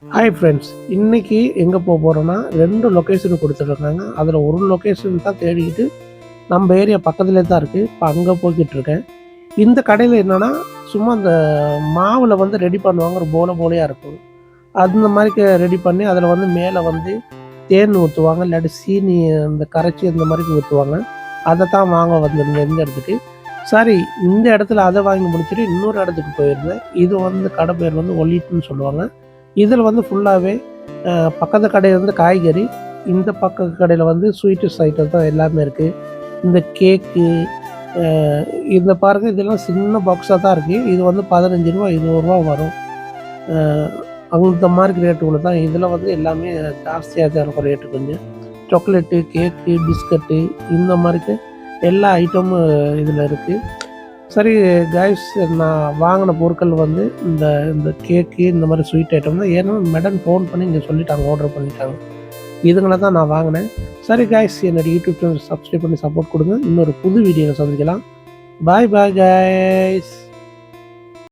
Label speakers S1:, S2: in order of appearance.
S1: Hi friends, இன்றைக்கி எங்கே போகிறோன்னா 2 லொக்கேஷன் கொடுத்துட்ருக்காங்க. அதில் ஒரு லொக்கேஷன் தான் தேடிக்கிட்டு நம்ம ஏரியா பக்கத்துலேயே தான் இருக்குது. இப்போ அங்கே போய்கிட்டுருக்கேன். இந்த கடையில் என்னென்னா சும்மா அந்த மாவில் வந்து ரெடி பண்ணுவாங்க, ஒரு போலையாக இருக்கும். அந்த மாதிரி ரெடி பண்ணி அதில் வந்து மேலே வந்து தேன் ஊற்றுவாங்க, இல்லாட்டி சீனி அந்த கரைச்சி இந்த மாதிரி ஊற்றுவாங்க. அதை தான் வாங்க வந்திருந்தேன் இந்த இடத்துக்கு. சரி, இந்த இடத்துல அதை வாங்கி முடிச்சுட்டு இன்னொரு இடத்துக்கு போயிருந்தேன். இது வந்து கடை பேர் வந்து ஒல்லிட்டுன்னு சொல்லுவாங்க. இதில் வந்து ஃபுல்லாகவே பக்கத்து கடையில் வந்து காய்கறி, இந்த பக்க கடையில் வந்து ஸ்வீட்டஸ் ஐட்டம் தான் எல்லாமே இருக்குது. இந்த கேக்கு இந்த பாருங்கள், இதெல்லாம் சின்ன பாக்ஸாக தான் இருக்குது. இது வந்து ரூ. 15 ரூபா வரும். அந்த மாதிரி ரேட்டு உள்ள தான். இதில் வந்து எல்லாமே ஜாஸ்தியாக தான் இருக்கும் ரேட்டு கொஞ்சம். சாக்லேட்டு, கேக்கு, பிஸ்கட்டு இந்த மாதிரி எல்லா ஐட்டமும் இதில் இருக்குது. சரி கைஸ், நான் வாங்கின பொருட்கள் வந்து இந்த கேக்கு இந்த மாதிரி ஸ்வீட் ஐட்டம் தான். ஏன்னா மேடம் ஃபோன் பண்ணி இங்கே சொல்லிட்டாங்க, ஆர்டர் பண்ணிட்டாங்க. இதுங்களை தான் நான் வாங்கினேன். சரி கைஸ், என்னோடய யூடியூப் சேனல் சப்ஸ்கிரைப் பண்ணி சப்போர்ட் கொடுங்க. இன்னொரு புது வீடியோவில் சந்திக்கலாம். பாய் பாய் கைஸ்.